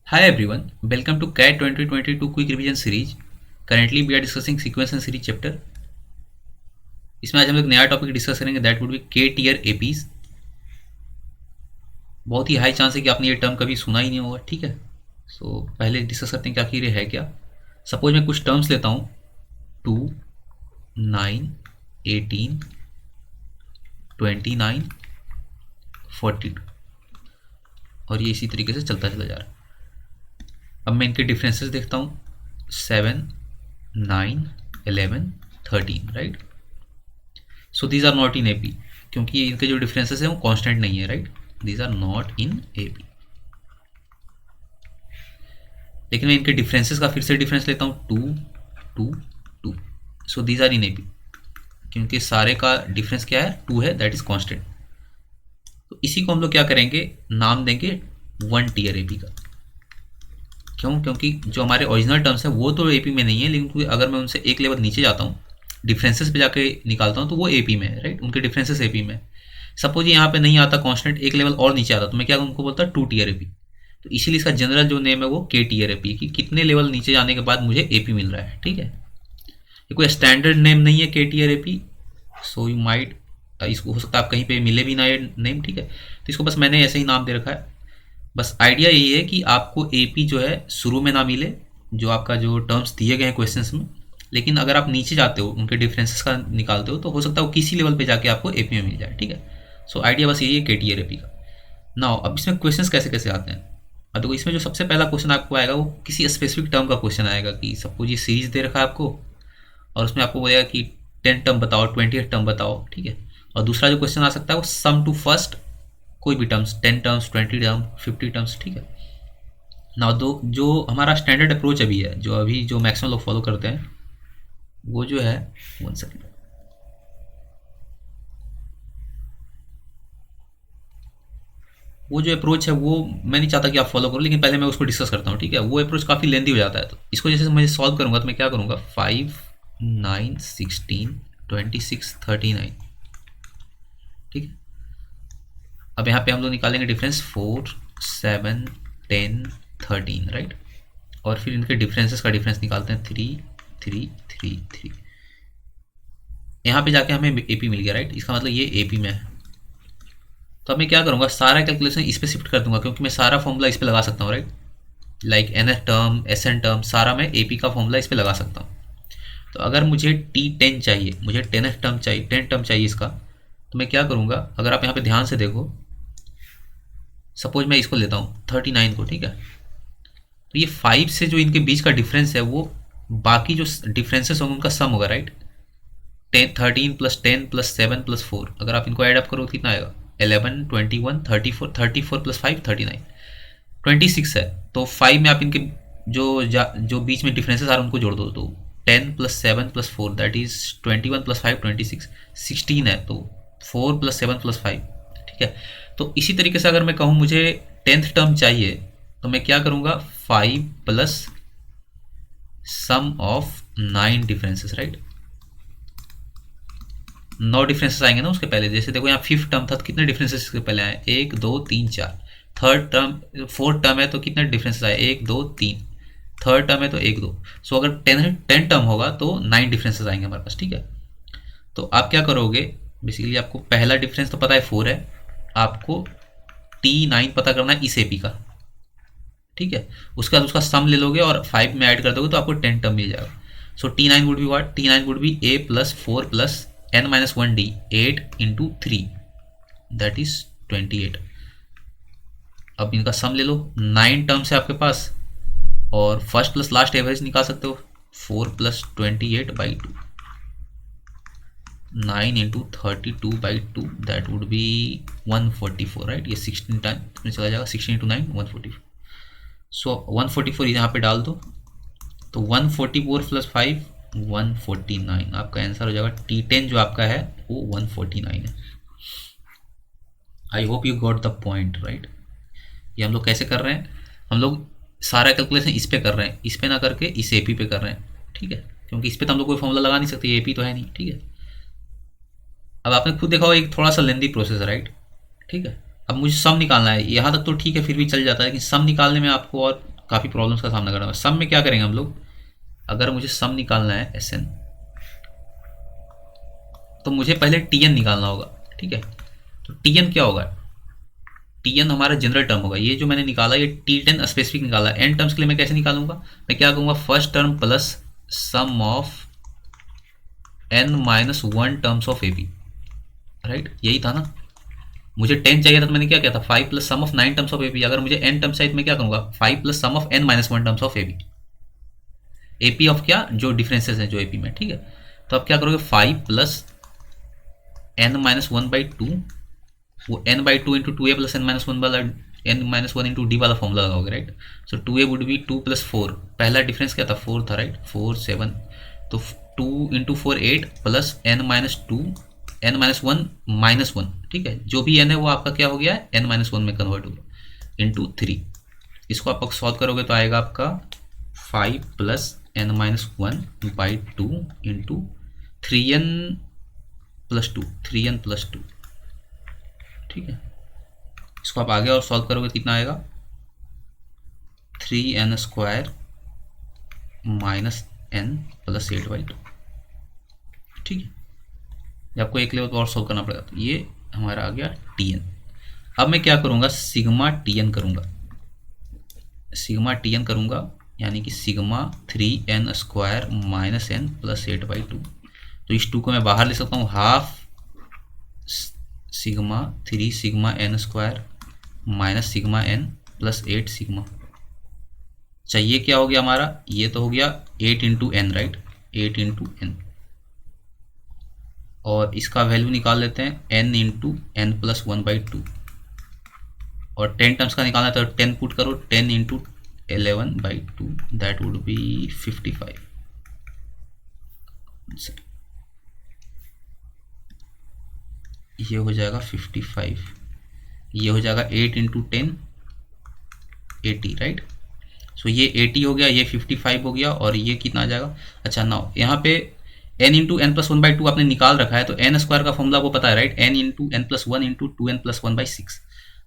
Hi everyone, welcome to CAT 2022 Quick Revision Series. Currently we are discussing sequence and series chapter. इसमें आज हम लोग नया topic discuss करेंगे दैट वुड बी के टीयर एपीज। बहुत ही हाई चांस है कि आपने ये टर्म कभी सुना ही नहीं होगा, ठीक है। पहले डिस्कस करते हैं कि आखिर ये है क्या। सपोज मैं कुछ टर्म्स लेता हूँ 2, 9, 18, 29, 42 और ये इसी तरीके से चलता चला जा रहा है। अब मैं इनके डिफरेंसेस देखता हूँ 7, 9, 11, 13, right. So these are not in AP क्योंकि इनके जो डिफरेंसेस हैं वो कांस्टेंट नहीं है, right. These are not in AP. लेकिन मैं इनके डिफरेंसेस का फिर से डिफरेंस लेता हूँ 2, 2, 2। So these are in AP क्योंकि सारे का डिफरेंस क्या है, 2 है, दैट इज कांस्टेंट। तो इसी को हम लोग क्या करेंगे, नाम देंगे 1 टीयर एपी का। क्यों? क्योंकि जो हमारे ओरिजिनल टर्म्स हैं वो तो एपी में नहीं है, लेकिन अगर मैं उनसे एक लेवल नीचे जाता हूँ, डिफरेंसेस पे जाके निकालता हूँ, तो वो एपी में है, राइट। उनके डिफरेंसेस एपी में। सपोज यहाँ पे नहीं आता कांस्टेंट, एक लेवल और नीचे आता, तो मैं क्या उनको बोलता 2 टीयर एपी। तो इसीलिए इसका जनरल जो नेम है वो के टीयर एपी, कि कितने लेवल नीचे जाने के बाद मुझे एपी मिल रहा है, ठीक है। ये कोई स्टैंडर्ड नेम नहीं है के टीयर एपी। सो यू माइट, इसको हो सकता है आप कहीं पे मिले भी ना ये नेम, ठीक है। तो इसको बस मैंने ऐसे ही नाम दे रखा है। बस आइडिया यही है कि आपको एपी जो है शुरू में ना मिले, जो आपका जो टर्म्स दिए गए हैं क्वेश्चंस में, लेकिन अगर आप नीचे जाते हो उनके डिफरेंसेस का निकालते हो तो हो सकता है वो किसी लेवल पे जाके आपको एपी में मिल जाए, ठीक है। सो आइडिया बस यही है के टी आर एपी का। नाउ अब इसमें क्वेश्चंस कैसे कैसे आते हैं। अब देखो, इसमें जो सबसे पहला क्वेश्चन आपको आएगा वो किसी स्पेसिफिक टर्म का क्वेश्चन आएगा, कि सपोज ये सीरीज दे रखा है आपको और उसमें आपको बोलेगा कि 10 टर्म बताओ, 28 टर्म बताओ, ठीक है। और दूसरा जो क्वेश्चन आ सकता है वो सम टू फर्स्ट कोई भी टर्म्स, 10 टर्म्स, 20 टर्म, 50 टर्म्स, ठीक है ना। दो जो हमारा स्टैंडर्ड अप्रोच अभी है, जो अभी जो मैक्सिमम लोग फॉलो करते हैं, वो जो है, 1 सेकेंड, वो जो अप्रोच है वो मैं नहीं चाहता कि आप फॉलो करो, लेकिन पहले मैं उसको डिस्कस करता हूँ, ठीक है। वो अप्रोच काफ़ी लेंदी हो जाता है, तो इसको जैसे मैं सॉल्व करूँगा तो मैं क्या करूँगा, 5, 9, 16, 26, 39, ठीक है। अब यहाँ पे हम लोग निकालेंगे डिफरेंस 4, 7, 10, 13, राइट। और फिर इनके डिफरेंसेस का डिफरेंस निकालते हैं 3, 3, 3, 3। यहाँ पे जाके हमें एपी मिल गया, राइट। इसका मतलब ये एपी में है। तो अब मैं क्या करूँगा, सारा कैलकुलेशन इस पे शिफ्ट कर दूंगा, क्योंकि मैं सारा फॉर्मूला इस पे लगा सकता हूँ, right. Like n s term, s n term, सारा मैं एपी का फॉर्मूला इस पे लगा सकता हूँ। तो अगर मुझे T10 चाहिए, मुझे 10 टर्म चाहिए, 10 टर्म चाहिए इसका, तो मैं क्या करूँगा, अगर आप यहाँ पे ध्यान से देखो, सपोज मैं इसको लेता हूँ 39 को, ठीक है। तो ये 5 से जो इनके बीच का डिफरेंस है वो बाकी जो डिफरेंसेस होंगे उनका सम होगा, राइट। 10, 13 प्लस 10 प्लस 7 प्लस 4, अगर आप इनको ऐड अप करो तो कितना आएगा, 11, 21, 34, 34 प्लस 5, 39, 26 है। तो 5 में आप इनके जो बीच में डिफरेंसेस आ रहे हैं उनको जोड़ दो, तो 10 plus 7 plus 4 that is 21 plus 5, 26, 16 है, तो 4 प्लस 7 प्लस 5, ठीक है। तो इसी तरीके से अगर मैं कहूँ मुझे 10th टर्म चाहिए, तो मैं क्या करूँगा, 5 plus sum of 9 differences, right. 9 differences आएंगे ना उसके पहले। जैसे देखो यहाँ 5th टर्म था तो कितने डिफरेंसेस इसके पहले आए, 1, 2, 3, 4। थर्ड टर्म, 4th टर्म है तो कितने डिफरेंसेस आए, 1, 2, 3। थर्ड टर्म है तो 1, 2। सो अगर 10 टर्म होगा तो 9 डिफरेंसेस आएंगे हमारे पास, ठीक है। तो आप क्या करोगे, बेसिकली आपको पहला डिफरेंस तो पता है 4 है, आपको T9 पता करना है इस एपी का, ठीक है। उसके बाद उसका सम ले लोगे और 5 में ऐड कर दोगे तो आपको 10 टर्म मिल जाएगा। सो T9 would be what, T9 would be a plus 4 plus n minus 1d, 8 into 3, that is 28। अब इनका सम ले लो, 9 टर्म्स है आपके पास, और फर्स्ट प्लस लास्ट एवरेज निकाल सकते हो, 4 plus 28 by 2, 9 into 32 by 2, that would B 144, right. ये 16 टाइम में चला जाएगा, 16 इंटू 9, 144। सो 144 यहाँ पे डाल दो, तो 144 प्लस 5, 149। आपका आंसर हो जाएगा T10 जो आपका है वो 149 है। I hope you got the point, right. ये हम लोग कैसे कर रहे हैं, हम लोग सारा कैलकुलेशन इस पे कर रहे हैं, इस पे ना करके इस एपी पे कर रहे हैं, ठीक है। क्योंकि इस पे तो हम लोग कोई फॉर्मूला लगा नहीं सकते, एपी तो है नहीं, ठीक है। अब आपने खुद देखा होगा एक थोड़ा सा लेंदी प्रोसेस है, राइट, ठीक है। अब मुझे सम निकालना है, यहाँ तक तो ठीक है, फिर भी चल जाता है, लेकिन सम निकालने में आपको और काफ़ी प्रॉब्लम्स का सामना करना है। सम में क्या करेंगे हम लोग, अगर मुझे सम निकालना है एस एन, तो मुझे पहले टी एन निकालना होगा, ठीक है। तो टी एन क्या होगा, टी एन हमारा जनरल टर्म होगा। ये जो मैंने निकाला ये टी टेन स्पेसिफिक निकाला है। एन टर्म्स के लिए मैं कैसे निकालूंगा, मैं क्या कहूँगा, first term plus sum of n minus one terms of a b, right, यही था ना। मुझे 10 चाहिए था तो मैंने क्या किया था, 5 plus sum of 9 terms of a b. अगर मुझे n टर्म्स चाहिए तो मैं क्या करूँगा, 5 plus sum of n minus one terms of a b, A P of क्या, जो डिफरेंसेस हैं जो ए पी में, ठीक है। तो अब क्या करोगे, 5 plus n minus one by two, वो n by two into two a plus N minus one वाला, n minus one into d वाला फॉर्मूला लगाओगे, right. So two a would be 2 plus 4, पहला डिफरेंस क्या था, 4 था, राइट, 4 7, तो 2 into 4 8 plus n minus two, n minus one minus one, ठीक है, जो भी n है वो आपका क्या हो गया है, n माइनस वन में कन्वर्ट हो गया, इंटू 3। इसको आप सॉल्व करोगे तो आएगा आपका 5 plus n minus one by two into 3n plus two, 3n plus two, ठीक है। इसको आप आगे और सॉल्व करोगे कितना आएगा, 3n square minus n plus 8 by to, ठीक है। ये आपको एक लेवल और सॉल्व करना पड़ेगा। तो ये हमारा आ गया टी एन। अब मैं क्या करूँगा, सिग्मा टी एन करूँगा, सिग्मा टी एन करूँगा, यानी कि sigma 3n square minus n plus 8 by two. तो इस टू को मैं बाहर ले सकता हूँ, half sigma 3 sigma n square minus sigma n plus 8 sigma. चाहिए क्या हो गया हमारा, ये तो हो गया 8 into n, right, 8 into n, और इसका वैल्यू निकाल लेते हैं n into n plus one by two, और 10 टर्म्स का निकालना है तो 10 पुट करो, 10 into 11 by two, that would B 55। ये हो जाएगा 55, ये हो जाएगा 8 इंटू 10 80, राइट। सो ये 80 हो गया, ये 55 हो गया, और ये कितना आ जाएगा। अच्छा नाउ यहाँ पे n into n plus one by two आपने निकाल रखा है, तो n स्क्वायर का फॉर्मूला वो पता है, right, n into n plus one into two N plus one by six.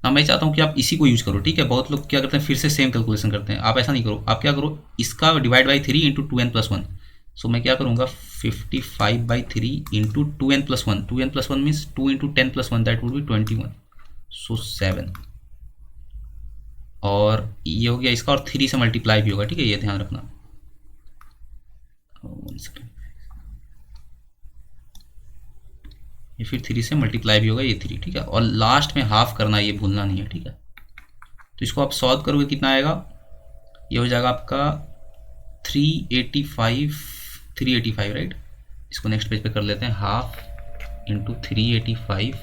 ना मैं चाहता हूँ कि आप इसी को यूज करो, ठीक है। बहुत लोग क्या करते हैं, फिर से सेम कैलकुलेशन करते हैं, आप ऐसा नहीं करो। आप क्या करो, इसका divide by 3 into two N plus one. So मैं क्या करूँगा, 55 by 3 into two N plus one, two N plus one means 2 into 10 plus one, that would be 21, so 7। और ये हो गया इसका, और 3 से मल्टीप्लाई भी होगा, ठीक है, ये ध्यान रखना। ये फिर 3 से मल्टीप्लाई भी होगा, ये 3, ठीक है, और लास्ट में हाफ करना, ये भूलना नहीं है, ठीक है। तो इसको आप सॉल्व करोगे कितना आएगा, ये हो जाएगा आपका 385, राइट। इसको नेक्स्ट पेज पे कर लेते हैं, हाफ इंटू 385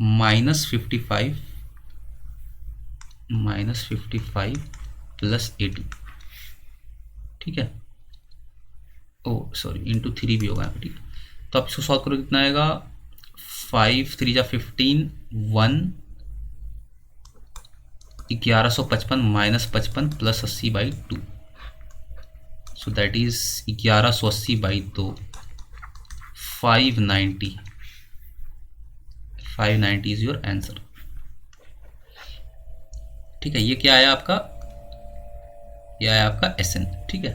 माइनस 55 प्लस 80, ठीक है। ओ सॉरी, इंटू 3 भी होगा, ठीक है। तो आप इसको सॉल्व करो कितना आएगा, 5 3 जा 15, 1 1155 minus 55 plus 80 by two, so that is 1180 by दो, 590 इज योर आंसर, ठीक है। ये क्या आया आपका, ये आया आपका एस एन, ठीक है।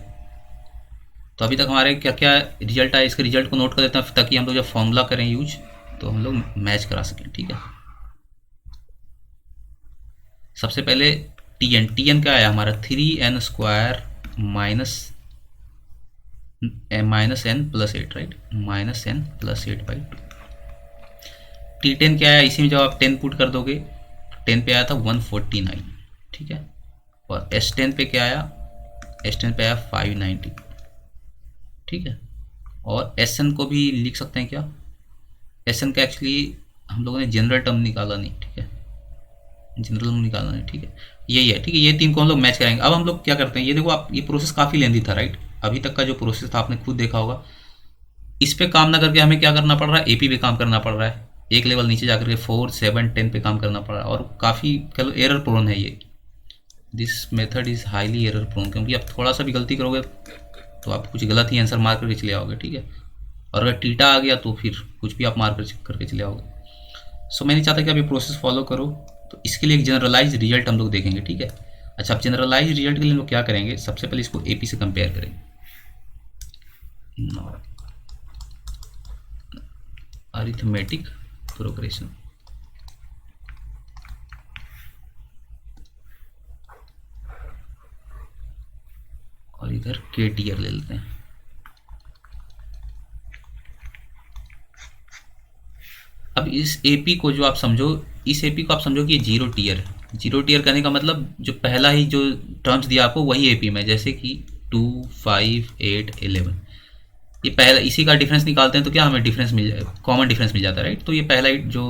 तो अभी तक हमारे क्या क्या रिजल्ट आया, इसके रिजल्ट को नोट कर देते हैं ताकि हम लोग जब फॉर्मूला करें यूज तो हम लोग मैच करा सकें, ठीक है। सबसे पहले टी एन क्या आया हमारा, 3n square minus n plus 8, right, minus n plus 8 by two. T10 क्या आया, इसी में जब आप 10 पुट कर दोगे, 10 पे आया था 149, ठीक है। और S10 पे क्या आया, S10 पे आया 590, ठीक है। और SN को भी लिख सकते हैं क्या, SN का एक्चुअली हम लोगों ने जनरल टर्म निकाला नहीं, ठीक है, जनरल टर्म निकाला नहीं, ठीक है, यही है, ठीक है। ये तीन को हम लोग मैच करेंगे। अब हम लोग क्या करते हैं, ये देखो आप, ये प्रोसेस काफ़ी लेंदी था, राइट। अभी तक का जो प्रोसेस था आपने खुद देखा होगा। इस पे काम ना करके हमें क्या करना पड़ रहा है, AP पे काम करना पड़ रहा है, एक लेवल नीचे जाकर के 4 7 10 पे काम करना पड़ रहा है, और काफ़ी कल एरर प्रोन है ये। This method is highly error prone, क्योंकि आप थोड़ा सा भी गलती करोगे तो आप कुछ गलत ही आंसर मार करके चले आओगे, ठीक है। और अगर टीटा आ गया तो फिर कुछ भी आप मार करके चले आओगे। सो मैं नहीं चाहता कि आप ये प्रोसेस फॉलो करो, तो इसके लिए एक जनरलाइज रिजल्ट हम लोग देखेंगे, ठीक है। अच्छा, अब जनरलाइज रिजल्ट के लिए हम लोग क्या करेंगे, सबसे पहले इसको एपी से कंपेयर करेंगे। अरिथमेटिक प्रोग्रेशन, और इधर के टीयर ले लेते हैं। अब इस एपी को जो आप समझो, इस एपी को आप समझो कि ये जीरो टीयर है। जीरो टीयर करने का मतलब जो पहला ही जो टर्म्स दिया आपको वही एपी में, जैसे कि 2, 5, 8, 11, ये पहला, इसी का डिफरेंस निकालते हैं तो क्या हमें डिफरेंस मिल जाए, कॉमन डिफरेंस मिल जाता है, राइट। तो ये पहला ही जो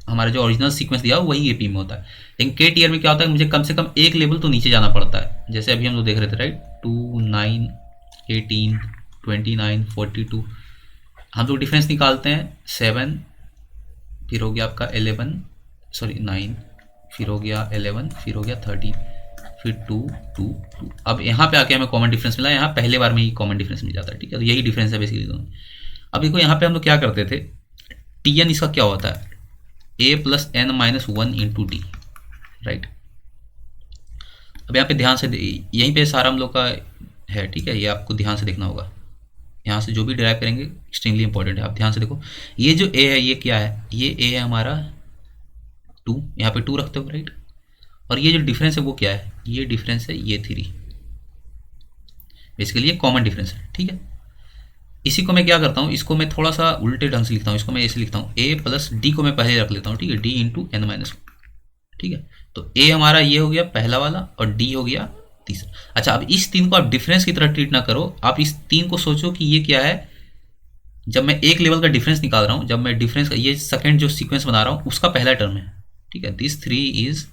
हमारा जो ओरिजिनल सीक्वेंस दिया वही एपी में होता है। लेकिन के टीयर में क्या होता है, मुझे कम से कम एक लेवल तो नीचे जाना पड़ता है। जैसे अभी हम लोग देख रहे थे, राइट, 2, 9, 18, 29, 42, हम लोग डिफरेंस निकालते हैं 7, फिर हो गया आपका 11, सॉरी 9, फिर हो गया 11, फिर हो गया 13, फिर 2, 2, 2। अब यहाँ पे आके हमें कॉमन डिफरेंस मिला, यहाँ पहले बार में ही कॉमन डिफरेंस मिल जाता है, ठीक है। तो यही डिफरेंस है बेसिकली दोनों। अब देखो यहाँ पे हम लोग क्या करते थे, टी एन इसका क्या होता है, A plus N minus 1 into D, right. अब यहाँ पे ध्यान से यहीं पे सारा हम लोग का है, ठीक है, ये आपको ध्यान से देखना होगा। यहाँ से जो भी डिराइव करेंगे एक्सट्रीमली इंपॉर्टेंट है। आप ध्यान से देखो, ये जो ए है ये क्या है, ये ए है हमारा 2, यहाँ पे 2 रखते हो, राइट। और ये जो डिफरेंस है वो क्या है, ये डिफरेंस है ये 3, बेसिकली ये कॉमन डिफरेंस है, ठीक है। इसी को मैं क्या करता हूँ, इसको मैं थोड़ा सा उल्टे ढंग से लिखता हूँ, इसको मैं ऐसे लिखता हूँ, ए प्लस डी को मैं पहले रख लेता हूँ, ठीक है, डी इंटू एन माइनस, ठीक है। तो ए हमारा ये हो गया पहला वाला और डी हो गया तीसरा। अच्छा, अब इस 3 को आप डिफरेंस की तरह ट्रीट ना करो, आप इस 3 को सोचो कि ये क्या है। जब मैं एक लेवल का डिफरेंस निकाल रहा हूँ, जब मैं डिफरेंस का ये सेकंड जो सीक्वेंस बना रहा हूँ उसका पहला टर्म है, ठीक है। This 3 is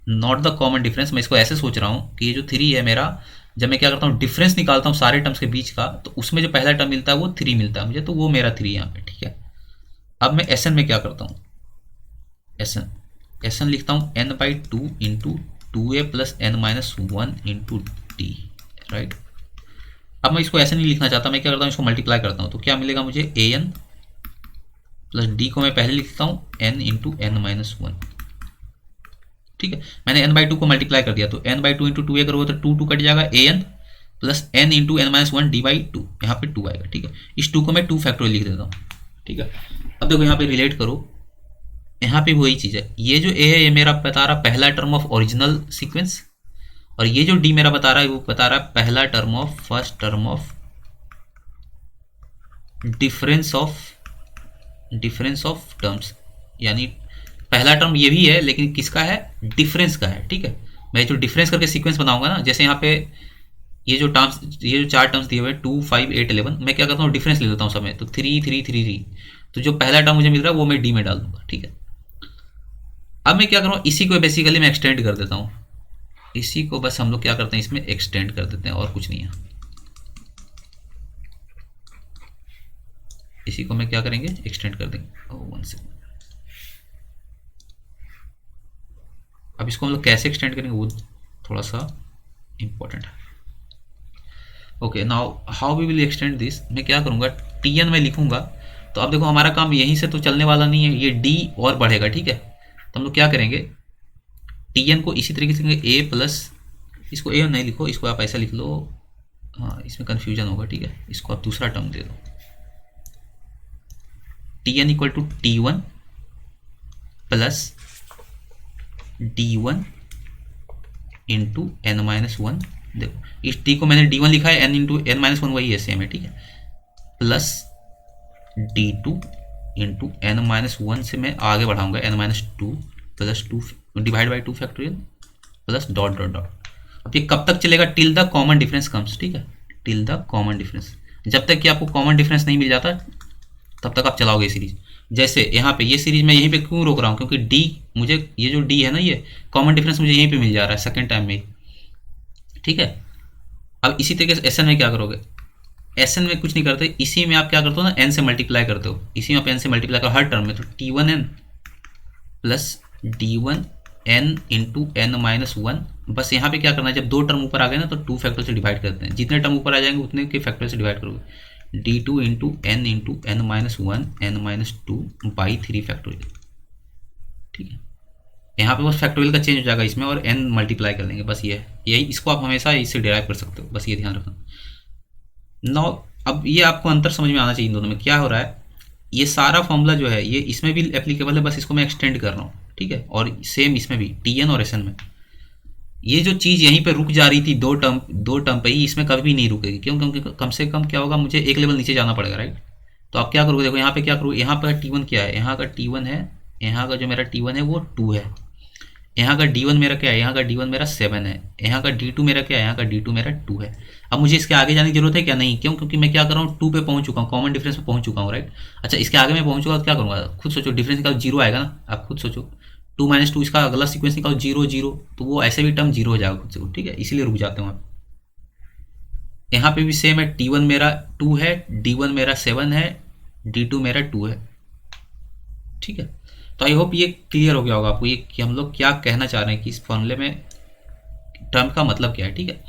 not the common difference. मैं इसको ऐसे सोच रहा हूँ कि ये जो 3 है मेरा, जब मैं क्या करता हूँ डिफरेंस निकालता हूँ सारे टर्म्स के बीच का, तो उसमें जो पहला टर्म मिलता है वो 3 मिलता है मुझे, तो वो मेरा 3 यहाँ पे, ठीक है। अब मैं एस एन में क्या करता हूँ, एस एन लिखता हूँ n/2 into 2a plus n minus 1 into D, right. अब मैं इसको ऐसे नहीं लिखना चाहता, मैं क्या करता हूँ इसको मल्टीप्लाई करता हूँ, तो क्या मिलेगा मुझे, ए एन प्लस डी को मैं पहले लिखता हूँ n इंटू एन माइनस 1, ठीक है। मैंने n/2 को मल्टीप्लाई कर दिया, तो n/2 इंटू 2a करोगे तो 2 कट जाएगा, A N plus n into N minus 1 डी/2, यहाँ पे 2 आएगा, ठीक है। इस 2 को मैं 2 फैक्टोरियल लिख देता हूँ, ठीक है। अब देखो यहाँ पे रिलेट करो, यहाँ पे वही चीज़ है, ये जो ए है ये मेरा बता रहा पहला टर्म ऑफ ओरिजिनल सीक्वेंस, और ये जो डी मेरा बता रहा है वो बता रहा है पहला term of first term of difference of terms, यानी पहला टर्म ये भी है लेकिन किसका है, डिफरेंस का है, ठीक है। मैं जो डिफरेंस करके सीक्वेंस बनाऊंगा ना, जैसे यहाँ पे ये जो टर्म्स, ये जो 4 टर्म्स दिए हुए 2, 5, 8, 11, मैं क्या करता हूँ डिफरेंस ले लेता हूँ समय, तो 3, 3, 3, 3, तो जो पहला टर्म मुझे मिल रहा है वो मैं डी में डाल दूंगा, ठीक है। अब मैं क्या करूँ, इसी को बेसिकली मैं एक्सटेंड कर देता हूँ, इसी को बस हम लोग क्या करते हैं इसमें एक्सटेंड कर देते हैं, और कुछ नहीं है। इसी को मैं क्या करेंगे, एक्सटेंड कर देंगे। 1 सेकंड, अब इसको हम लोग कैसे एक्सटेंड करेंगे वो थोड़ा सा इंपॉर्टेंट है। Okay, now how we will extend this, मैं क्या करूँगा, टी एन में लिखूंगा, तो अब देखो हमारा काम यहीं से तो चलने वाला नहीं है, ये डी और बढ़ेगा, ठीक है। तो हम लोग क्या करेंगे, टी एन को इसी तरीके से ए प्लस, इसको ए नहीं लिखो, इसको आप ऐसा लिख लो, हाँ इसमें कन्फ्यूजन होगा, ठीक है। इसको आप दूसरा टर्म दे दो, t n equal to T1 plus D1 into N minus 1, देखो इस टी को मैंने D1 लिखा है, एन इंटू एन माइनस 1 वही है, सेम है, ठीक है, plus D2 into N minus 1 से मैं आगे बढ़ाऊंगा n minus 2 plus 2 divide by 2 factorial plus dot dot dot. अब ये कब तक चलेगा, till the common difference comes, ठीक है, टिल द कॉमन डिफरेंस। जब तक कि आपको कॉमन डिफरेंस नहीं मिल जाता तब तक आप चलाओगे सीरीज। जैसे यहाँ पे ये सीरीज मैं यहीं पे क्यों रोक रहा हूँ, क्योंकि डी, मुझे ये जो डी है ना, ये कॉमन डिफरेंस मुझे यहीं पे मिल जा रहा है सेकंड टाइम में, ठीक है। अब इसी तरीके से एस एन में क्या करोगे, एस एन में कुछ नहीं करते, इसी में आप क्या करते हो ना, एन से मल्टीप्लाई करते हो, इसी में आप एन से मल्टीप्लाई करो हर टर्म में, तो T1n plus D1n into N minus 1। बस यहाँ पे क्या करना है, जब 2 टर्म ऊपर आ गए ना तो 2 फैक्टर से डिवाइड करते हैं, जितने टर्म ऊपर आ जाएंगे उतने के फैक्टर से डिवाइड करोगे, D2 into N minus 1 n minus 2 by 3 factorial, ठीक है। यहाँ पे बस फैक्टोरियल का चेंज हो जाएगा इसमें और n मल्टीप्लाई कर देंगे, बस ये है। यही इसको आप हमेशा इससे डिराइव कर सकते हो, बस ये ध्यान रखना। नौ, अब ये आपको अंतर समझ में आना चाहिए इन दोनों में क्या हो रहा है। ये सारा फॉर्मूला जो है ये इसमें भी एप्लीकेबल है, बस इसको मैं एक्सटेंड कर रहा हूँ, ठीक है। और सेम इसमें भी टी एन और एस एन में ये जो चीज़ यहीं पे रुक जा रही थी दो टर्म पे ही, इसमें कभी भी नहीं रुकेगी। क्यों? क्योंकि कम से कम क्या होगा, मुझे एक लेवल नीचे जाना पड़ेगा, राइट। तो आप क्या करोगे, देखो यहाँ पे क्या करोगे, यहाँ पर टी वन क्या है, यहाँ का टी वन है, यहाँ का जो मेरा टी वन है वो 2 है। यहाँ का डी वन मेरा क्या है, यहाँ का डी वन मेरा 7 है। यहाँ का डी टू मेरा क्या है, यहाँ का डी टू मेरा 2 है। अब मुझे इसके आगे जाने की जरूरत है क्या? नहीं। क्यों? क्योंकि मैं क्या कर रहा हूँ, 2 पे पहुँच चुका हूँ, कॉमन डिफरेंस पे पहुँच चुका हूँ, राइट। अच्छा, इसके आगे मैं पहुँचूंगा तो क्या करूँगा, खुद सोचो। डिफरेंस निकालो, 0 आएगा ना, आप खुद सोचो। 2 - 2 इसका अगला सीक्वेंस निकालो, 0 0, तो वो ऐसे भी टर्म 0 हो जाएगा खुद से, ठीक है। इसीलिए रुक जाते हैं वहाँ पे। यहाँ पे भी सेम है, टी वन मेरा 2 है, डी वन मेरा 7 है, डी टू मेरा 2 है, ठीक है। तो आई होप ये क्लियर हो गया होगा आपको ये कि हम लोग क्या कहना चाह रहे हैं कि इस फॉर्मूले में टर्म का मतलब क्या है, ठीक है।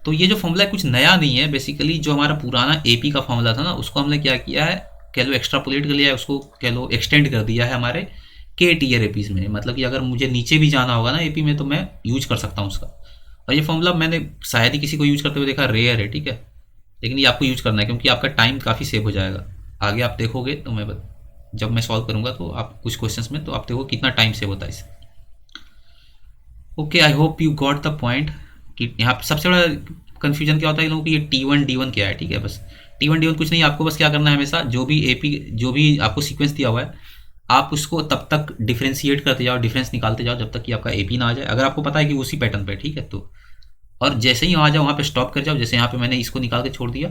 तो ये जो फॉर्मूला है कुछ नया नहीं है, बेसिकली जो हमारा पुराना एपी का फॉर्मूला था ना, उसको हमने क्या किया है, कह लो एक्स्ट्रापोलेट कर लिया है, उसको कह लो एक्सटेंड कर दिया है हमारे के टीयर एपीज में। मतलब कि अगर मुझे नीचे भी जाना होगा ना एपी में तो मैं यूज कर सकता हूँ उसका। और ये फॉर्मूला मैंने शायद ही किसी को यूज करते हुए देखा, रेयर है, ठीक है। लेकिन ये आपको यूज करना है क्योंकि आपका टाइम काफ़ी सेव हो जाएगा। आगे आप देखोगे तो जब मैं सॉल्व करूंगा तो आप कुछ क्वेश्चंस में, तो आप देखो कितना टाइम सेव होता है इससे। Okay, I hope you got the point कि यहाँ पे सबसे बड़ा कन्फ्यूजन क्या होता है इन लोगों को, ये T1 D1 क्या है, ठीक है। बस T1 D1 कुछ नहीं, आपको बस क्या करना है, हमेशा जो भी एपी जो भी आपको सीक्वेंस दिया हुआ है आप उसको तब तक डिफ्रेंशिएट करते जाओ, डिफरेंस निकालते जाओ जब तक कि आपका एपी ना आ जाए, अगर आपको पता है कि उसी पैटर्न पे, ठीक है। तो और जैसे ही आ जाओ वहाँ पे स्टॉप कर जाओ। जैसे यहाँ पे मैंने इसको निकाल के छोड़ दिया।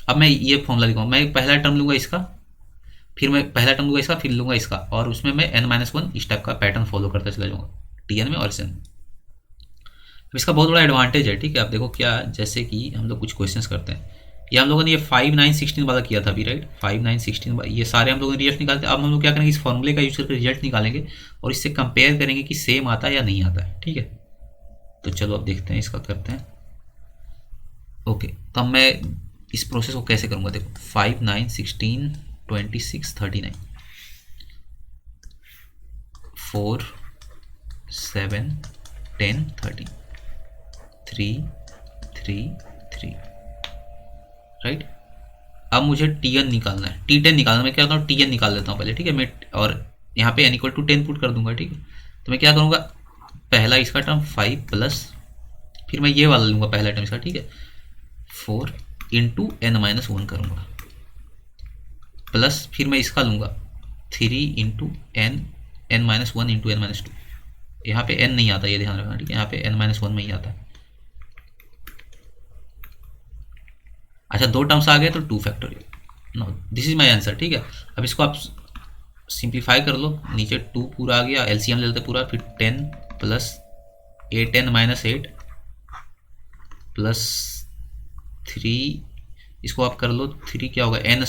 अब मैं ये फॉर्मूला लिखूँगा, मैं पहला टर्म लूँगा इसका, फिर मैं पहला टर्म लूँगा इसका, फिर लूँगा इसका, और उसमें मैं n-1 इस टाइप का पैटर्न फॉलो करता चला जाऊँगा टी एन में और एस एन में। इसका बहुत बड़ा एडवांटेज है, ठीक है। आप देखो क्या, जैसे कि हम लोग कुछ क्वेश्चंस करते हैं, ये हम लोगों ने ये 5 9 16 वाला किया था अभी, राइट। 5 9 16 ये सारे हम लोगों ने रिजल्ट निकालते हैं। अब हम लोग क्या करेंगे, इस फॉर्मूले का यूज करके रिजल्ट निकालेंगे और इससे कंपेयर करेंगे कि सेम आता है या नहीं आता है, ठीक है। तो चलो अब देखते हैं, इसका करते हैं। ओके, तब मैं इस प्रोसेस को कैसे करूँगा, देखो 5 9 16 26 39 4 7 10 13 3 3 3, राइट। अब मुझे Tn निकालना है, T10 निकालना है। मैं क्या करता हूँ, Tn निकाल देता हूँ पहले, ठीक है। मैं और यहाँ पे n = 10 पुट कर दूंगा, ठीक है। तो मैं क्या करूँगा, पहला इसका टर्म 5 प्लस, फिर मैं ये वाला लूँगा पहला टर्म इसका, ठीक है, 4 × n-1 करूँगा, प्लस फिर मैं इसका लूँगा 3 × n-1 × n-2। यहाँ पे n नहीं आता, ये ध्यान रखना, ठीक है। यहाँ पे n-1 में ही आता है। अच्छा, 2 टर्म्स आ गए तो 2 factorial. No, this is my answer, ठीक है। अब इसको आप सिंप्लीफाई कर लो, नीचे 2 पूरा आ गया, एलसीएम ले लेते पूरा, फिर 10 प्लस 8n-8 प्लस 3, इसको आप कर लो 3 क्या होगा, n²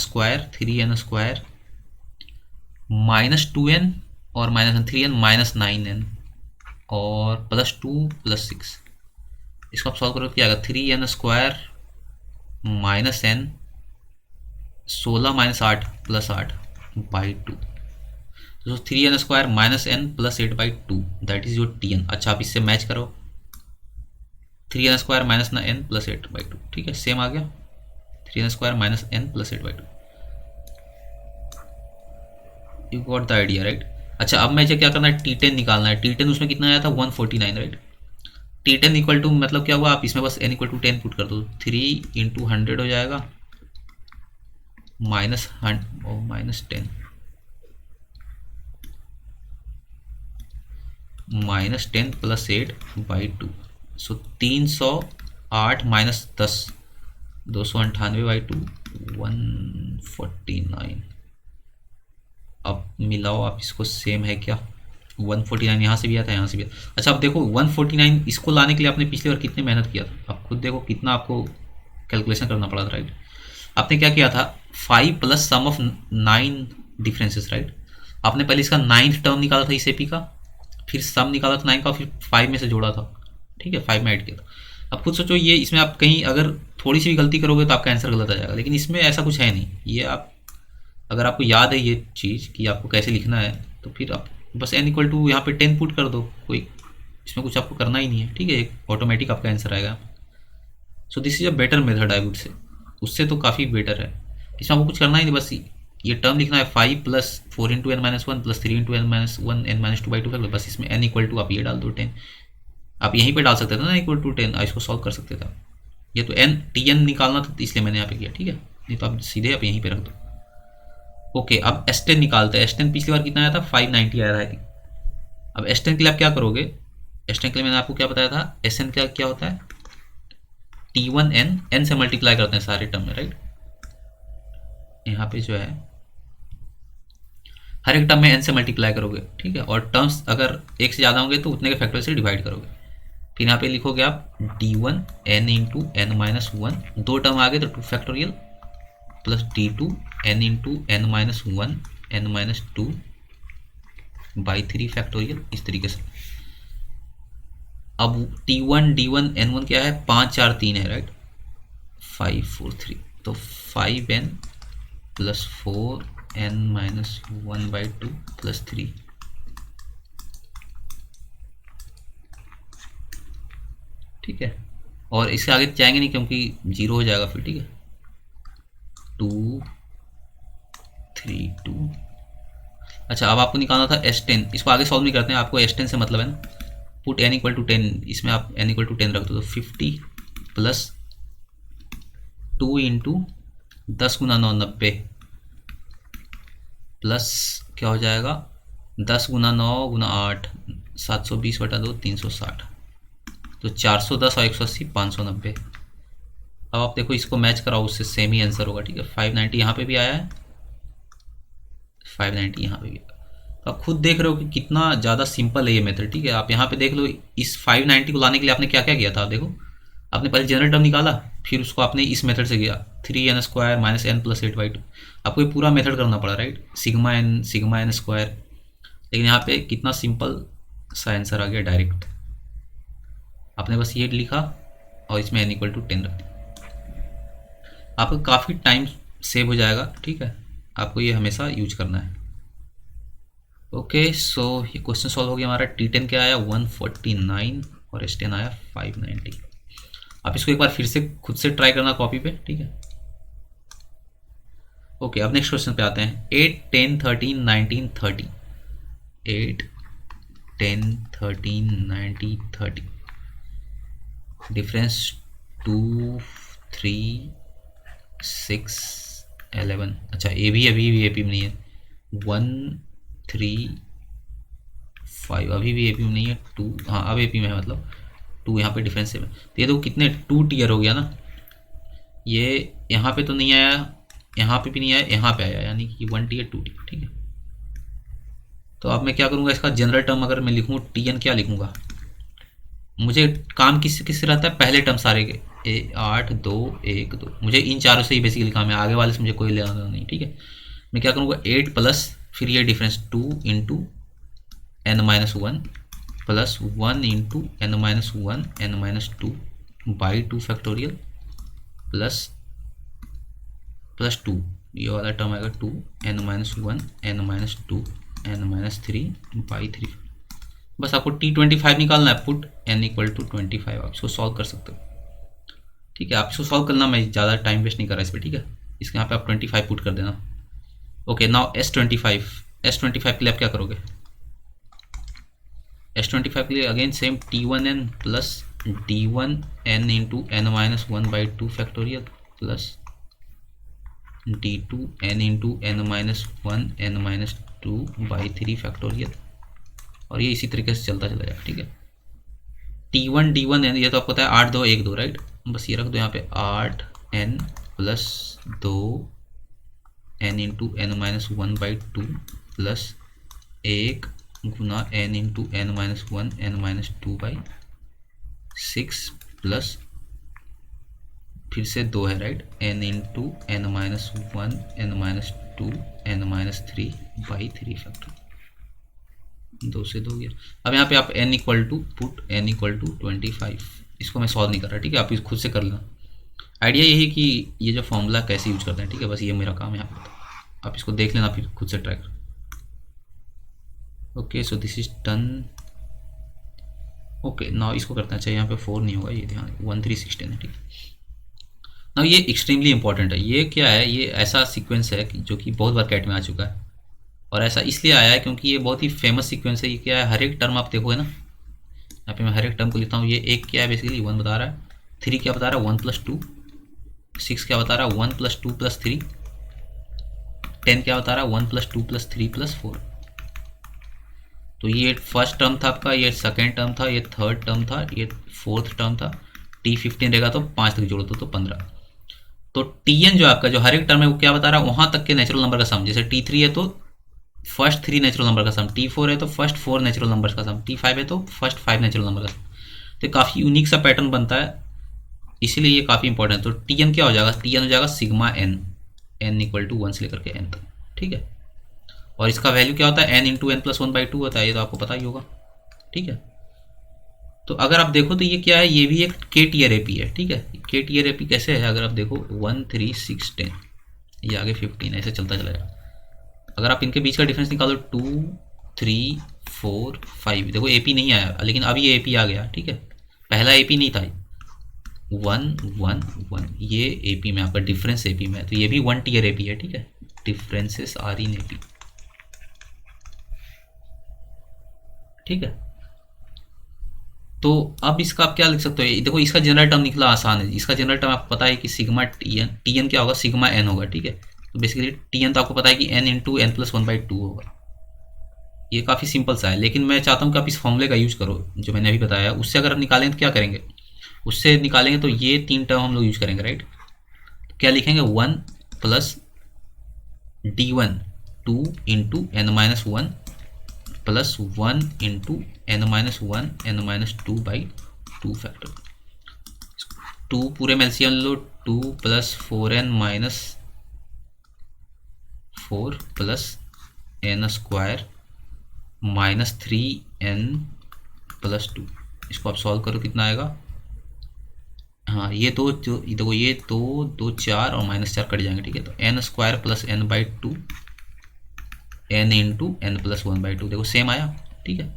3n² -2n और -3n -9n और +2 + 6। इसको आप सॉल्व करो क्या आएगा, 3n² -n 16 - 8 + 8/2। तो 3n² -n + 8/2 that is your Tn। अच्छा, आप इससे मैच करो, 3n² -n + 8/2, ठीक है, सेम आ गया, 3n² -n + 8/2। You got the idea, right. अच्छा, अब मुझे क्या करना है, T10 निकालना है। T10 उसमें कितना आया था, 149, राइट। T10 इक्वल टू मतलब क्या हुआ, आप इसमें बस n = 10 पुट कर दो, 3 × 100 हो जाएगा -10 -10 + 8/2। सो 308 - 10 298/2 149। अब मिलाओ आप इसको, सेम है क्या, 149 यहाँ से भी आता है, यहाँ से भी आता है। अच्छा, अब देखो 149 इसको लाने के लिए आपने पिछली बार कितनी मेहनत किया था, आप खुद देखो कितना आपको कैलकुलेशन करना पड़ा था, राइट। आपने क्या किया था, 5 + सम ऑफ 9 डिफरेंसेस, राइट। आपने पहले इसका 9th टर्म निकाला था इस एपी का, फिर सम निकाला था 9 का, फिर 5 में से जोड़ा था, ठीक है, 5 में ऐड किया था। अब खुद सोचो, ये इसमें आप कहीं अगर थोड़ी सी भी गलती करोगे तो आपका आंसर गलत आ जाएगा, लेकिन इसमें ऐसा कुछ है नहीं। ये आप अगर आपको याद है ये चीज़ कि आपको कैसे लिखना है, तो फिर आप बस n इक्वल टू यहाँ पे 10 पुट कर दो, कोई इसमें कुछ आपको करना ही नहीं है, ठीक है, ऑटोमेटिक आपका आंसर आएगा। So this is a better method I would say, उससे तो काफ़ी बेटर है। इसमें आपको कुछ करना ही नहीं, बस ये टर्म लिखना है 5 plus 4 into N minus one plus 3 into N minus one n minus two by two factor, बस इसमें n इक्वल टू आप ये डाल दो 10। आप यहीं पे डाल सकते थे ना इक्वल टू 10, इसको सॉल्व कर सकते थे। ये तो n Tn निकालना था इसलिए मैंने यहाँ पे किया, ठीक है, नहीं तो आप सीधे आप यहीं पे रख दो। ओके, अब S10 निकालते हैं। S10 पिछली बार कितना आया था, 590 आया था आई थिंक। अब S10 के लिए आप क्या करोगे, S10 के लिए मैंने आपको क्या बताया था, Sn क्या क्या होता है, T1n, n से मल्टीप्लाई करते हैं सारे टर्म में, राइट। यहाँ पे जो है हर एक टर्म में n से मल्टीप्लाई करोगे, ठीक है, और टर्म्स अगर एक से ज़्यादा होंगे तो उतने के फैक्टर से डिवाइड करोगे। फिर यहाँ पे लिखोगे आप d1 n into N minus one, दो टर्म आ गए तो 2 factorial, plus d2 n into N minus one n minus two by 3 factorial, इस तरीके से। अब t1 d1 n1 क्या है, 5 4 3 है, राइट, 5 4 3, तो 5n plus 4n minus one by two plus 3, ठीक है, और इसके आगे जाएंगे नहीं क्योंकि 0 हो जाएगा फिर, ठीक है, 2 3 2। अच्छा, अब आपको निकालना था S10, इसको आगे सॉल्व नहीं करते हैं, आपको S10 से मतलब है ना, पुट n इक्वल टू 10, इसमें आप n इक्वल टू 10 रख दो, तो 50 प्लस 2 इंटू 10 गुना 9 90, प्लस क्या हो जाएगा 10 गुना 9 गुना 8 720 बटा 2 360, तो 410 और 180 590। अब आप देखो इसको मैच कराओ, उससे सेम ही आंसर होगा, ठीक है। 590 यहाँ पे भी आया है, 590 यहाँ पे भी। तो आप खुद देख रहे हो कि कितना ज़्यादा सिंपल है ये मेथड, ठीक है। आप यहाँ पे देख लो, इस 590 को लाने के लिए आपने क्या क्या किया था, आप देखो, आपने पहले जनरल टर्म निकाला, फिर उसको आपने इस मेथड से किया 3n square minus n plus 8/2, आपको ये पूरा मेथड करना पड़ा, राइट, सिग्मा n स्क्वायर। लेकिन यहाँ पे कितना सिंपल सा आंसर आ गया डायरेक्ट, आपने बस ये लिखा और इसमें n इक्वल टू 10 रख दिया, आपका काफ़ी टाइम सेव हो जाएगा, ठीक है। आपको ये हमेशा यूज करना है। ओके, सो ये क्वेश्चन सॉल्व हो गया हमारा। T10 क्या आया 149 और S10 आया 590। आप इसको एक बार फिर से खुद से ट्राई करना कॉपी पे, ठीक है। ओके, अब नेक्स्ट क्वेश्चन पे आते हैं। 8 10 13 19 30, 8 10 13 19 30, डिफरेंस 2 3 6 11। अच्छा, ए भी अभी भी AP में नहीं है, 1 3 5 अभी भी AP में नहीं है, 2 हाँ अब AP में है, मतलब 2 यहाँ पे डिफरेंस है। तो ये तो कितने 2 टीयर हो गया ना, ये यहाँ पे तो नहीं आया, यहाँ पे भी नहीं आया, यहाँ पे आया, यानी कि 1 टीयर 2 टीयर, ठीक है। तो अब मैं क्या करूँगा, इसका जनरल टर्म अगर मैं लिखूँ TN क्या लिखूँगा, मुझे काम किससे रहता है, पहले टर्म सारे के 8 2 1 2, मुझे इन चारों से ही बेसिकली काम है, आगे वाले से मुझे कोई लेना देना नहीं, ठीक है। मैं क्या करूँगा 8 प्लस फिर ये difference 2 into n minus one plus 1 into n minus one n minus two by 2 factorial plus 2, ये वाला टर्म आएगा 2 n minus one n minus two n minus 3 by 3। बस आपको T25 निकालना है, पुट n इक्वल टू 25, आप इसको solve कर सकते हो, ठीक है। आप इसको सॉल्व करना, मैं ज़्यादा टाइम वेस्ट नहीं कर रहा इस पर, ठीक है। इसके यहाँ पे आप 25 पुट कर देना। ओके, नाउ S25 के लिए आप क्या करोगे, S25 के लिए again same T1n plus D1n into N minus one by 2 factorial plus D2n into N minus one n minus two by 3 factorial, और ये इसी तरीके से चलता चला जाएगा, ठीक है। T1 D1n ये तो आपको पता है 8 2 1 2, राइट, बस ये रख दो यहाँ पे 8n plus 2n into N minus one by 2 plus 1 गुना n into N minus one n minus two by 6 plus फिर से 2 है, right, n into N minus one n minus two n minus 3 by 3 factor, 2 से 2 गया। अब यहाँ पे आप n equal to put n equal to 25, इसको मैं सॉल्व नहीं कर रहा, ठीक है, आप खुद से कर लेना। आइडिया यही है कि ये जो फॉर्मूला कैसे यूज करते हैं, ठीक है, बस ये मेरा काम है यहाँ पे, आप इसको देख लेना फिर खुद से ट्राई कर। Okay so this is done. Okay now इसको करते हैं। अच्छा यहाँ पे 4 नहीं होगा, ये ध्यान 1316 है, ठीक है। नाउ ये एक्सट्रीमली इंपॉर्टेंट है। ये क्या है, ये ऐसा सीक्वेंस है जो कि बहुत बार कैट में आ चुका है, और ऐसा इसलिए आया है क्योंकि ये बहुत ही फेमस सीक्वेंस है। ये क्या है, हर एक टर्म आप देखोगे ना, यहाँ पे मैं हर एक टर्म को लिखता हूँ। ये एक क्या है बेसिकली 1 बता रहा है, 3 क्या बता रहा है 1 + 2, 6 क्या बता रहा है 1 + 2 + 3, 10 क्या बता रहा है 1 + 2 + 3 + 4। तो ये फर्स्ट टर्म था आपका, ये सेकेंड टर्म था, ये थर्ड टर्म था, ये फोर्थ टर्म था। T15 रहेगा तो 5 तक जोड़ो तो 15। तो Tn जो आपका जो हर एक टर्म है वो क्या बता रहा है, वहाँ तक के नेचुरल नंबर का सम। जैसे T3 है तो फर्स्ट 3 नेचुरल नंबर का सम, T4 है तो फर्स्ट 4 नेचुरल नंबर का सम, T5 है तो फर्स्ट 5 नेचुरल नंबर का सम। तो काफ़ी यूनिक सा पैटर्न बनता है, इसीलिए ये काफ़ी इंपॉर्टेंट है। तो Tn क्या हो जाएगा, Tn हो जाएगा सिग्मा n, n = 1 से लेकर के n तक, ठीक है। और इसका वैल्यू क्या होता है, n × n + 1/2 होता है, ये तो आपको पता ही होगा, ठीक है। तो अगर आप देखो तो ये क्या है, ये भी एक के टीयर एपी है, ठीक है। के टीयर एपी कैसे है, अगर आप देखो 1 3 6 10, ये आगे 15 ऐसे चलता चलेगा। अगर आप इनके बीच का डिफरेंस निकालो 2 3 4 5, देखो एपी नहीं आया, लेकिन अब ये एपी आ गया, ठीक है। पहला एपी नहीं था, 1 1 1, ये एपी में आपका डिफरेंस एपी में है, तो ये भी 1 टीयर एपी है, ठीक है। डिफरेंसेस आर इन एपी, ठीक है। तो अब इसका आप क्या लिख सकते हो, देखो इसका जनरल टर्म निकला आसान है। इसका जनरल टर्म आपको पता है कि सिग्मा टी एन क्या होगा, सिग्मा एन होगा, ठीक है। तो बेसिकली टी एन तो आपको पता है कि n × n + 1/2 होगा। ये काफ़ी सिंपल सा है, लेकिन मैं चाहता हूँ कि आप इस फॉर्मूले का यूज करो जो मैंने अभी बताया। उससे अगर आप निकालेंगे तो क्या करेंगे, उससे निकालेंगे तो ये 3 टर्म हम लोग यूज करेंगे, राइट। तो क्या लिखेंगे, 1 + d1 2 × n-1 + 1 × n-1 n-2/2 factor. 2 पूरे में एलसीएम लो, 2 + 4n - 4 + n² - 3n + 2। इसको आप सॉल्व करो, कितना आएगा। हाँ ये दो जो देखो, ये 2 2 4 और -4 कट जाएंगे, ठीक है। तो n² + n/2 n × n + 1/2, देखो सेम आया, ठीक है।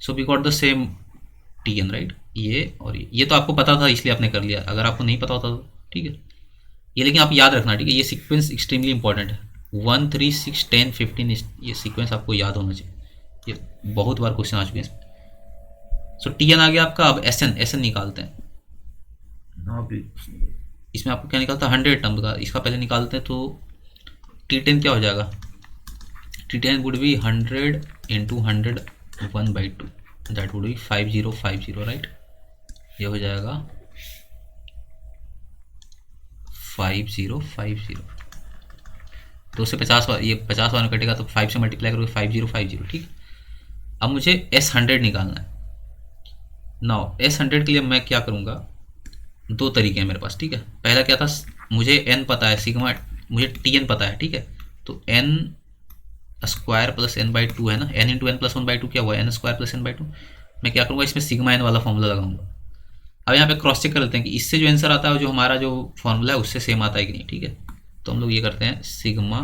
So we got the same Tn, right. ये और ये तो आपको पता था इसलिए आपने कर लिया, अगर आपको नहीं पता होता तो, ठीक है। ये लेकिन आप याद रखना, ठीक है। ये सीक्वेंस एक्सट्रीमली इंपॉर्टेंट है, 1 3 6 10 15, ये सीक्वेंस आपको याद होना चाहिए। ये बहुत बार क्वेश्चन आ चुके हैं इसमें। सो Tn आ गया आपका। अब एस एन निकालते हैं। अब इसमें आपको क्या निकालता है, 100 टर्म का। इसका पहले निकालते हैं, तो T10 क्या हो जाएगा, T10 would be 100 × 100 1/2, that would B 5050, right. ये हो जाएगा 5050। तो उससे 50 ये 50 में कटेगा तो 5 से मल्टीप्लाई करोगे 5050, ठीक। अब मुझे S100 निकालना है। नाउ S100 के लिए मैं क्या करूँगा, 2 तरीके हैं मेरे पास, ठीक है। पहला क्या था, मुझे n पता है, सिग्मा मुझे Tn पता है, ठीक है। तो n² + n/2 है ना, n × n + 1/2 क्या हुआ, n² + n/2। मैं क्या करूँगा, इसमें सिग्मा n वाला फॉर्मूला लगाऊंगा। अब यहाँ पे क्रॉस चेक कर लेते हैं कि इससे जो आंसर आता है, जो हमारा जो फॉर्मूला है उससे सेम आता है कि नहीं, ठीक है। तो हम लोग ये करते हैं, सिग्मा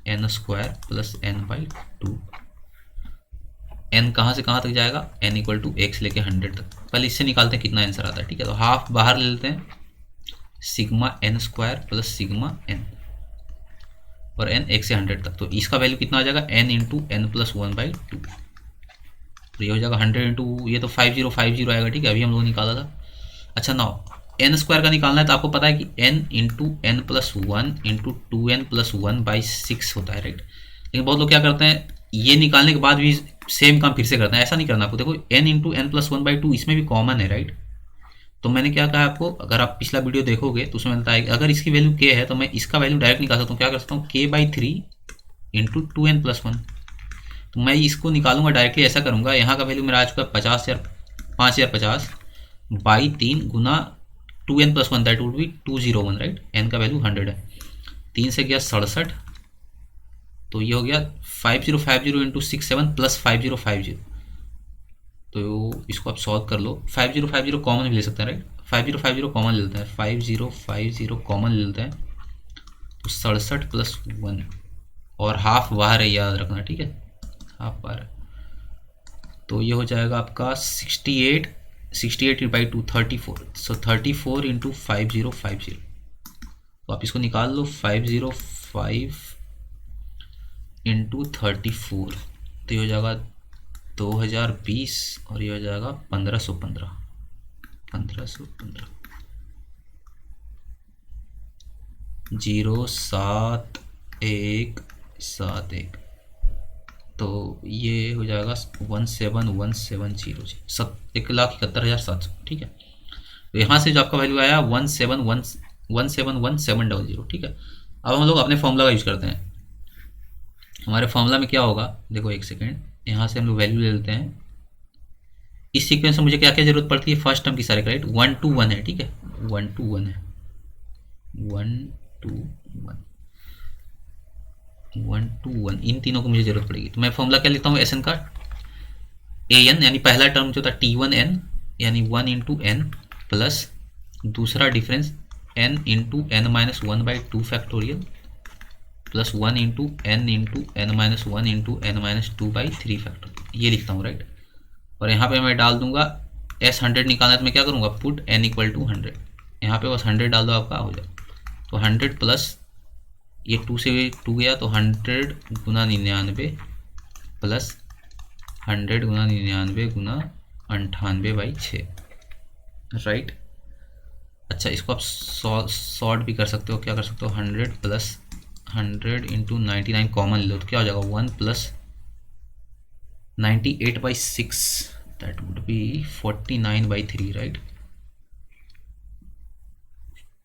n² + n/2। n कहाँ से कहाँ तक जाएगा, n = x लेके 100 तक। पहले इससे निकालते हैं कितना आंसर आता है, ठीक है। तो हाफ बाहर ले लेते हैं, सिग्मा n² + सिग्मा n, और n 1 से 100 तक। तो इसका वैल्यू कितना आ जाएगा, n × n + 1/2। तो ये हो जाएगा 100 × ये तो 5050 आएगा, ठीक है। अभी हम लोग निकाला था। अच्छा नाउ n² का निकालना है, तो आपको पता है कि n × n + 1 × 2n + 1/6 होता है, राइट। लेकिन बहुत लोग क्या करते हैं, ये निकालने के बाद भी सेम काम फिर से करते हैं। ऐसा नहीं करना आपको। देखो n × n + 1/2 इसमें भी कॉमन है, राइट। तो मैंने क्या कहा आपको, अगर आप पिछला वीडियो देखोगे तो उसमें बताया कि अगर इसकी वैल्यू k है तो मैं इसका वैल्यू डायरेक्ट निकाल सकता हूँ। क्या कर सकता हूँ, k/3 × 2n + 1। तो मैं इसको निकालूंगा डायरेक्टली, ऐसा करूँगा। यहाँ का वैल्यू मेरा आ चुका है 5050 by 3 Guna 2n + 1, that would B 201, right. n का वैल्यू 100 है, 3 से गया 67, तो ये हो गया 5050 × 67 + 5050। तो इसको आप सॉल्व कर लो। 5050 कॉमन भी ले सकते हैं, राइट। 5050 कॉमन ले लेते हैं, 5050 कॉमन ले लेते हैं, तो 67 + 1, और हाफ बाहर है, याद रखना, ठीक है। पर, तो ये हो जाएगा आपका 68, 68/2 34, सो 34 इंटू 5050। तो आप इसको निकाल लो, 505 इंटू 34, तो ये हो जाएगा 2020 और ये हो जाएगा 1515, 1515 07 171। तो ये हो जाएगा 171700 जी, 1,71,700। ठीक है, तो यहाँ से जो आपका वैल्यू आया 1711700। ठीक है, अब हम लोग अपने फॉर्मूला का यूज करते हैं। हमारे फॉर्मूला में क्या होगा, देखो एक सेकेंड, यहाँ से हम लोग वैल्यू ले लेते हैं। इस सीक्वेंस में मुझे क्या क्या जरूरत पड़ती है, फर्स्ट टर्म की सारे, राइट, 1 to 1 है। ठीक है, 1 to 1 है, 1 to 1, 1 to 1, इन तीनों को मुझे जरूरत पड़ेगी। तो मैं फॉर्मूला क्या लिखता हूँ एस एन का, ए एन यानी पहला टर्म जो था T1n यानी 1 इंटू एन प्लस दूसरा difference n into N minus 1/2 factorial plus 1 into N minus 1 into N minus 2/3 factorial, ये लिखता हूँ, राइट। और यहाँ पे मैं डाल दूंगा S 100 निकालना है, तो मैं क्या करूँगा, पुट n इक्वल टू 100, यहाँ पे बस 100 डाल दो, आपका हो जाए। तो 100 प्लस ये 2 से 2 गया, तो 100 गुना 99 प्लस 100 गुना 99 गुना 98/6, राइट। अच्छा, इसको आप सॉर्ट भी कर सकते हो, क्या कर सकते हो, 100 प्लस 100 इंटू 99 कॉमन ले लो, तो क्या हो जाएगा 1 plus 98/6, that would B 49/3, right.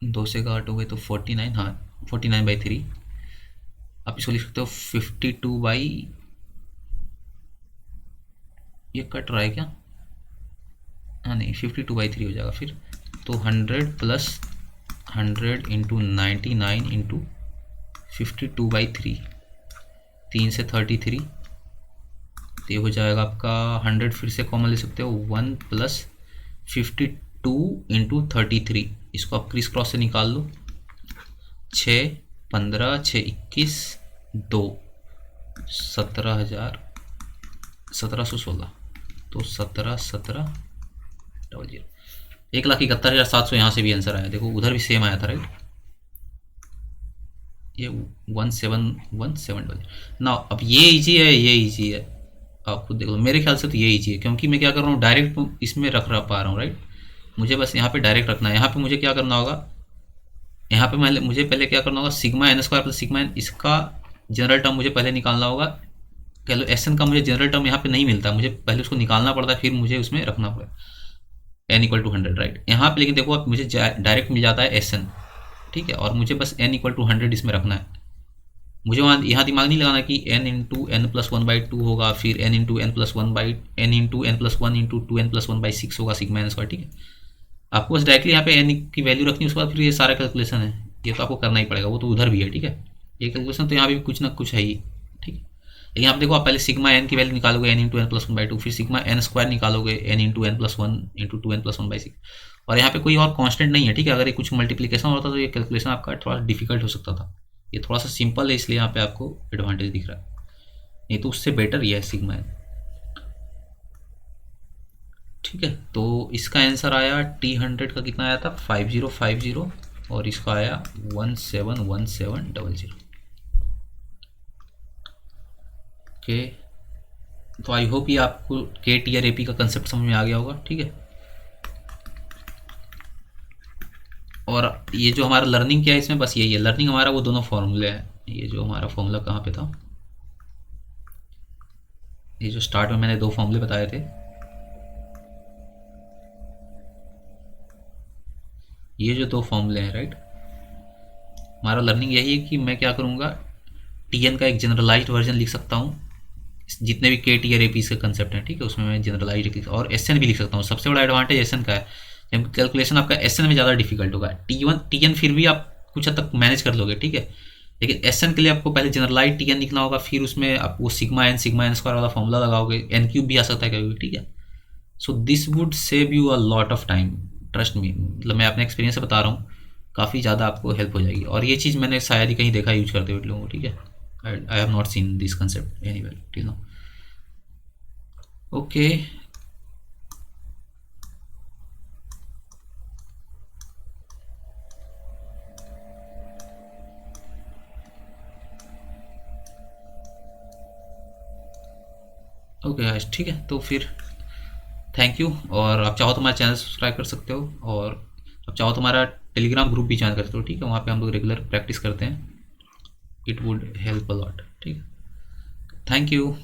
2 से काटोगे तो 49, हाँ 49/3। आप इसको लिख सकते हो 52 ये कट रहा है क्या, हाँ नहीं 52/3 हो जाएगा फिर। तो 100 प्लस 100 इंटू 99 इंटू 52/3, 3 से 33, तो ये हो जाएगा आपका 100, फिर से कॉमन ले सकते हो, 1 प्लस 52 इंटू 33, इसको आप क्रिस क्रॉस से निकाल लो, 6 15 6 21 2 17,16, तो 17,17,00, 1,71,700। यहाँ से भी आंसर आया, देखो उधर भी सेम आया था, राइट। ये 1717 ना। अब ये इजी है, ये इजी है, आप खुद देख लो। मेरे ख्याल से तो ये इजी है, क्योंकि मैं क्या कर रहा हूँ, डायरेक्ट इसमें रख पा रहा हूँ, राइट। मुझे बस यहाँ पे डायरेक्ट रखना है। यहाँ पे मुझे क्या करना होगा, यहाँ पे मुझे पहले क्या करना होगा, sigma n square plus sigma n, इसका जनरल टर्म मुझे पहले निकालना होगा। कह लो एस एन का मुझे जनरल टर्म यहाँ पे नहीं मिलता, मुझे पहले उसको निकालना पड़ता है, फिर मुझे उसमें रखना पड़ेगा n इक्वल टू 100, राइट। यहाँ पे लेकिन देखो, अब मुझे डायरेक्ट मिल जाता है एस एन, ठीक है, और मुझे बस n इक्वल टू 100 इसमें रखना है। मुझे वहाँ यहाँ दिमाग नहीं लगाना कि n इंटू एन प्लस 1/2 होगा, फिर n into n plus 1 into n plus 1 into 2n plus 1/6 होगा सिग्मा एन स्क्वायर, ठीक है। आपको बस डायरेक्टली यहाँ पे n की वैल्यू रखनी है, उसके बाद फिर ये सारा कैलकुलेशन है, ये तो आपको करना ही पड़ेगा, वो तो उधर भी है, ठीक है। ये कैलकुलेशन तो यहाँ भी कुछ ना कुछ है ही, ठीक है। लेकिन आप देखो, आप पहले सिग्मा एन की वैल्यू निकालोगे n इंटू एन प्लस 1/2, फिर सिग्मा एन स्क्वायर निकालोगे n into n plus 1 into 2n plus 1/6, और यहाँ पे कोई और कांस्टेंट नहीं है, ठीक है। अगर ये कुछ मल्टीप्लिकेशन होता तो ये कैलकुलेशन आपका थोड़ा डिफिकल्ट हो सकता था। ये थोड़ा सा सिंपल है, इसलिए यहाँ पे आपको एडवांटेज दिख रहा है, नहीं तो उससे बेटर ये है सिग्मा एन, ठीक है। तो इसका आंसर आया T100 का कितना आया था, 5050, और इसका आया 171700। ओके, तो आई होप ये आपको KT या AP का कंसेप्ट समझ में आ गया होगा, ठीक है। और ये जो हमारा लर्निंग क्या है इसमें, बस यही है लर्निंग हमारा, वो दोनों फॉर्मूले हैं। ये जो हमारा फॉर्मूला कहाँ पे था, ये जो स्टार्ट में मैंने 2 फॉर्मूले बताए थे, ये जो 2 फॉर्मूले हैं, राइट। हमारा लर्निंग यही है कि मैं क्या करूँगा, TN का एक जनरलाइज्ड वर्जन लिख सकता हूँ, जितने भी KT और AP के कंसेप्ट हैं, ठीक है, उसमें मैं जनरलाइज और SN भी लिख सकता हूँ। सबसे बड़ा एडवांटेज SN का है, जब कैलकुलेशन आपका SN में ज़्यादा डिफिकल्ट होगा। TN फिर भी आप कुछ हद तक मैनेज कर लोगे, ठीक है, लेकिन SN के लिए आपको पहले जनरलाइज TN लिखना होगा, फिर उसमें आप वो सिग्मा एन स्क्वायर वाला फॉर्मूला लगाओगे, n³ भी आ सकता है कभी, ठीक है। So this would save you a lot of time, trust me, मतलब मैं अपने एक्सपीरियंस से बता रहा हूँ, काफ़ी ज़्यादा आपको हेल्प हो जाएगी। और ये चीज़ मैंने शायद ही कहीं देखा यूज करते हुए लोगों को, ठीक है। I have not seen this concept anywhere till now. Okay. Okay guys, ठीक है, तो फिर थैंक यू। और आप चाहो तो हमारा चैनल सब्सक्राइब कर सकते हो, और आप चाहो तो हमारा टेलीग्राम ग्रुप भी ज्वाइन कर सकते हो, ठीक है, वहाँ पे हम लोग रेगुलर प्रैक्टिस करते हैं। It would help a lot, ठीक है। Thank you.